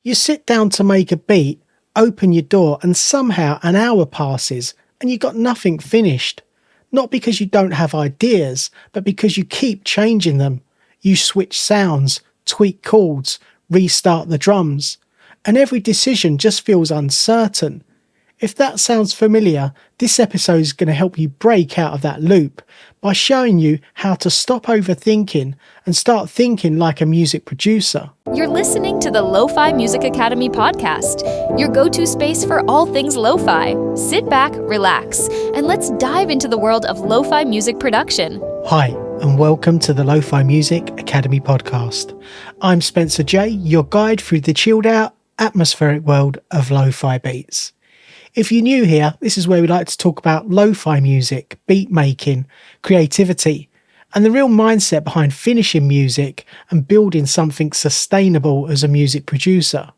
You sit down to make a beat, open your door, and somehow an hour passes and you've got nothing finished. Not because you don't have ideas, but because you keep changing them. You switch sounds, tweak chords, restart the drums, and every decision just feels uncertain. If that sounds familiar, this episode is going to help you break out of that loop by showing you how to stop overthinking and start thinking like a music producer. You're listening to the Lofi Music Academy podcast, your go-to space for all things lo-fi. Sit back, relax, and let's dive into the world of lo-fi music production. Hi, and welcome to the Lofi Music Academy podcast. I'm Spencer J, your guide through the chilled-out, atmospheric world of lo-fi beats. If you're new here, this is where we like to talk about lo-fi music, beat making, creativity, and the real mindset behind finishing music and building something sustainable as a music producer.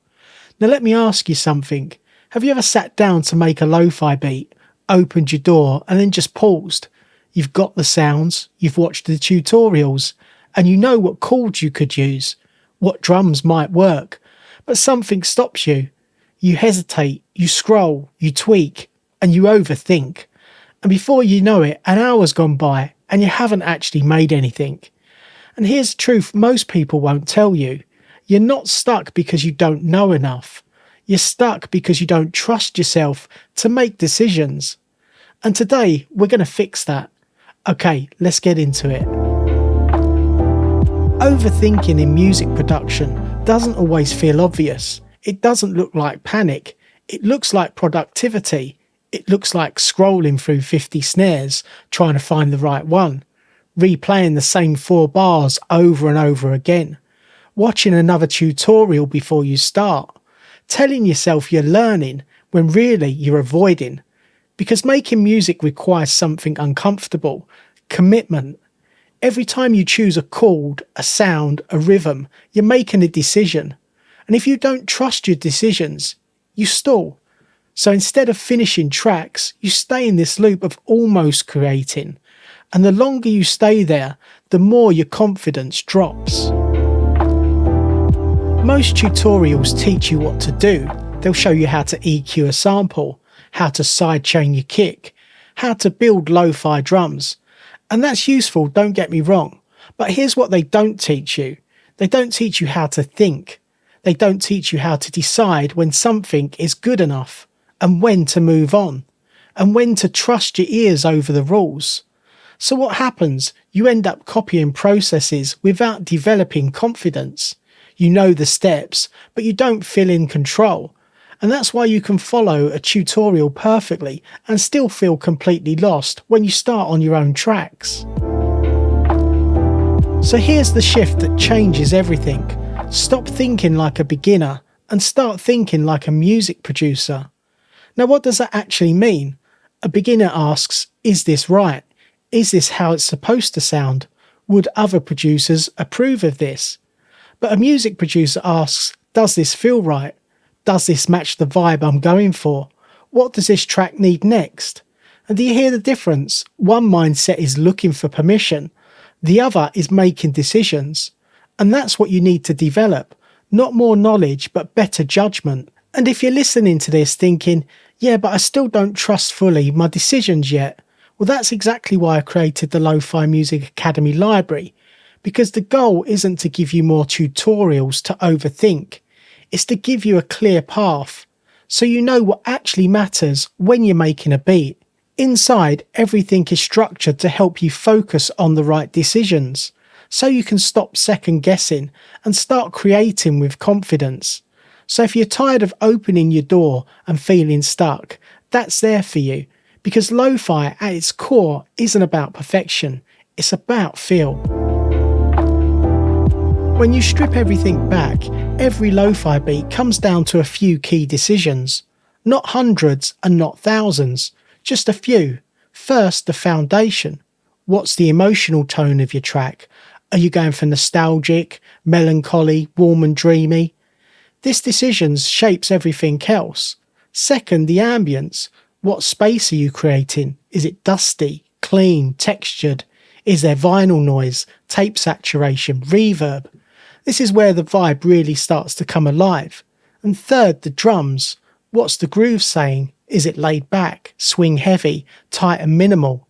Now let me ask you something. Have you ever sat down to make a lo-fi beat, opened your door and then just paused? You've got the sounds, you've watched the tutorials, and you know what chords you could use, what drums might work, but something stops you. You hesitate, you scroll, you tweak, and you overthink. And before you know it, an hour's gone by and you haven't actually made anything. And here's the truth most people won't tell you. You're not stuck because you don't know enough. You're stuck because you don't trust yourself to make decisions. And today, we're going to fix that. Okay, let's get into it. Overthinking in music production doesn't always feel obvious. It doesn't look like panic. It looks like productivity. It looks like scrolling through 50 snares, trying to find the right one, replaying the same 4 bars over and over again, watching another tutorial before you start, telling yourself you're learning when really you're avoiding. Because making music requires something uncomfortable, commitment. Every time you choose a chord, a sound, a rhythm, you're making a decision. And if you don't trust your decisions, you stall. So instead of finishing tracks, you stay in this loop of almost creating. And the longer you stay there, the more your confidence drops. Most tutorials teach you what to do. They'll show you how to EQ a sample, how to sidechain your kick, how to build lo-fi drums. And that's useful, don't get me wrong. But here's what they don't teach you. They don't teach you how to think. They don't teach you how to decide when something is good enough and when to move on and when to trust your ears over the rules. So what happens? You end up copying processes without developing confidence. You know the steps, but you don't feel in control. And that's why you can follow a tutorial perfectly and still feel completely lost when you start on your own tracks. So here's the shift that changes everything. Stop thinking like a beginner and start thinking like a music producer. Now, what does that actually mean? A beginner asks, is this right? Is this how it's supposed to sound? Would other producers approve of this? But a music producer asks, does this feel right? Does this match the vibe I'm going for? What does this track need next? And do you hear the difference? One mindset is looking for permission. The other is making decisions. And that's what you need to develop. Not more knowledge, but better judgment. And if you're listening to this thinking, yeah, but I still don't trust fully my decisions yet. Well, that's exactly why I created the Lofi Music Academy library. Because the goal isn't to give you more tutorials to overthink. It's to give you a clear path. So you know what actually matters when you're making a beat. Inside, everything is structured to help you focus on the right decisions. So you can stop second guessing and start creating with confidence. So if you're tired of opening your door and feeling stuck, that's there for you. Because lo-fi at its core isn't about perfection, it's about feel. When you strip everything back, every lo-fi beat comes down to a few key decisions. Not hundreds and not thousands, just a few. First, the foundation. What's the emotional tone of your track? Are you going for nostalgic, melancholy, warm and dreamy? This decision shapes everything else. Second, the ambience. What space are you creating? Is it dusty, clean, textured? Is there vinyl noise, tape saturation, reverb? This is where the vibe really starts to come alive. And third, the drums. What's the groove saying? Is it laid back, swing heavy, tight and minimal?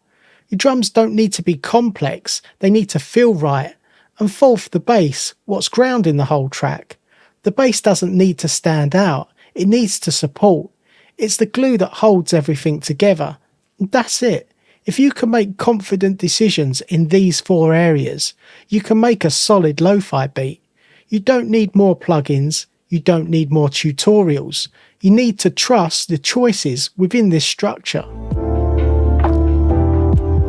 Your drums don't need to be complex, they need to feel right. And fourth, the bass. What's grounding the whole track? The bass doesn't need to stand out, it needs to support. It's the glue that holds everything together. And that's it. If you can make confident decisions in these 4 areas, you can make a solid lo-fi beat. You don't need more plugins, you don't need more tutorials. You need to trust the choices within this structure.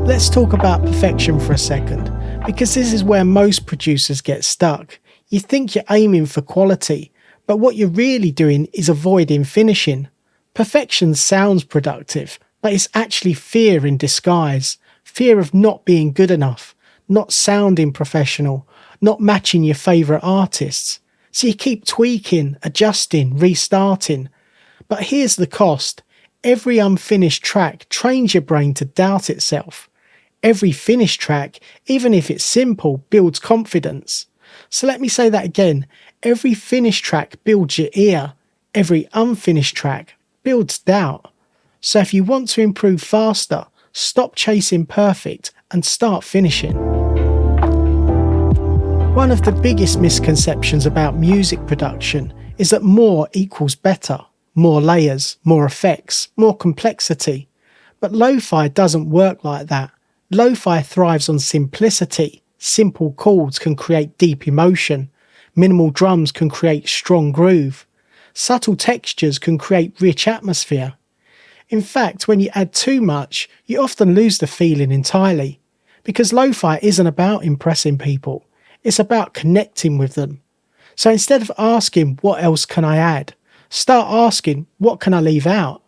Let's talk about perfection for a second, because this is where most producers get stuck. You think you're aiming for quality, but what you're really doing is avoiding finishing. Perfection sounds productive, but it's actually fear in disguise. Fear of not being good enough, not sounding professional, not matching your favourite artists. So you keep tweaking, adjusting, restarting. But here's the cost. Every unfinished track trains your brain to doubt itself. Every finished track, even if it's simple, builds confidence. So let me say that again. Every finished track builds your ear. Every unfinished track builds doubt. So if you want to improve faster, stop chasing perfect and start finishing. One of the biggest misconceptions about music production is that more equals better. More layers, more effects, more complexity. But lo-fi doesn't work like that. Lo-fi thrives on simplicity. Simple chords can create deep emotion. Minimal drums can create strong groove. Subtle textures can create rich atmosphere. In fact, when you add too much, you often lose the feeling entirely. Because lo-fi isn't about impressing people. It's about connecting with them. So instead of asking, what else can I add? Start asking, what can I leave out?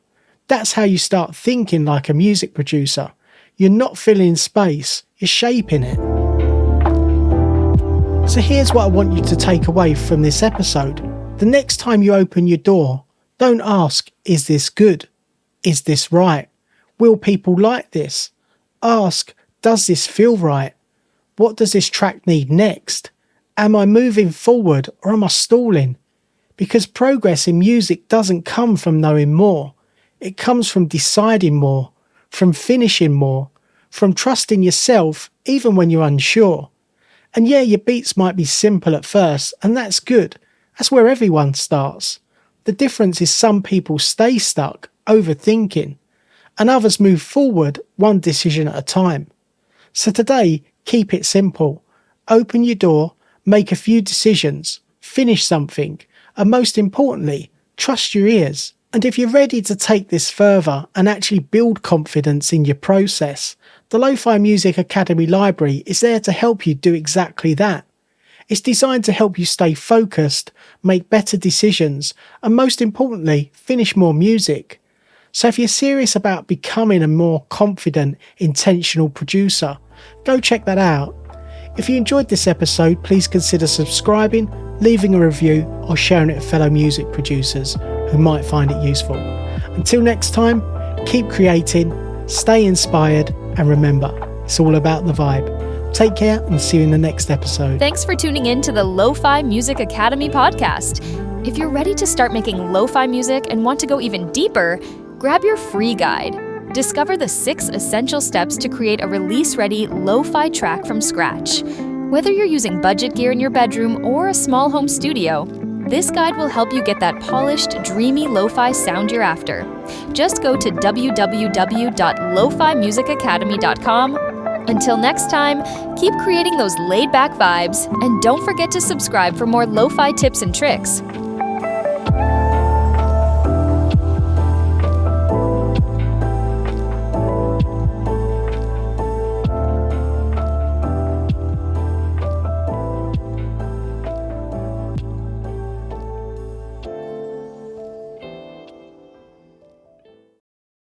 That's how you start thinking like a music producer. You're not filling space, you're shaping it. So here's what I want you to take away from this episode. The next time you open your door, don't ask, is this good? Is this right? Will people like this? Ask, does this feel right? What does this track need next? Am I moving forward or am I stalling? Because progress in music doesn't come from knowing more. It comes from deciding more, from finishing more, from trusting yourself even when you're unsure. And yeah, your beats might be simple at first, and that's good. That's where everyone starts. The difference is some people stay stuck, overthinking, and others move forward one decision at a time. So today, keep it simple. Open your door, make a few decisions, finish something, and most importantly, trust your ears. And if you're ready to take this further and actually build confidence in your process, the Lofi Music Academy library is there to help you do exactly that. It's designed to help you stay focused, make better decisions, and most importantly, finish more music. So if you're serious about becoming a more confident, intentional producer, go check that out. If you enjoyed this episode, please consider subscribing, leaving a review, or sharing it with fellow music producers who might find it useful. Until next time, keep creating, stay inspired, and remember, it's all about the vibe. Take care and see you in the next episode. Thanks for tuning in to the Lofi Music Academy podcast. If you're ready to start making lo-fi music and want to go even deeper, grab your free guide. Discover the 6 essential steps to create a release-ready lo-fi track from scratch. Whether you're using budget gear in your bedroom or a small home studio, this guide will help you get that polished, dreamy lo-fi sound you're after. Just go to www.lofimusicacademy.com. Until next time, keep creating those laid-back vibes, and don't forget to subscribe for more lo-fi tips and tricks.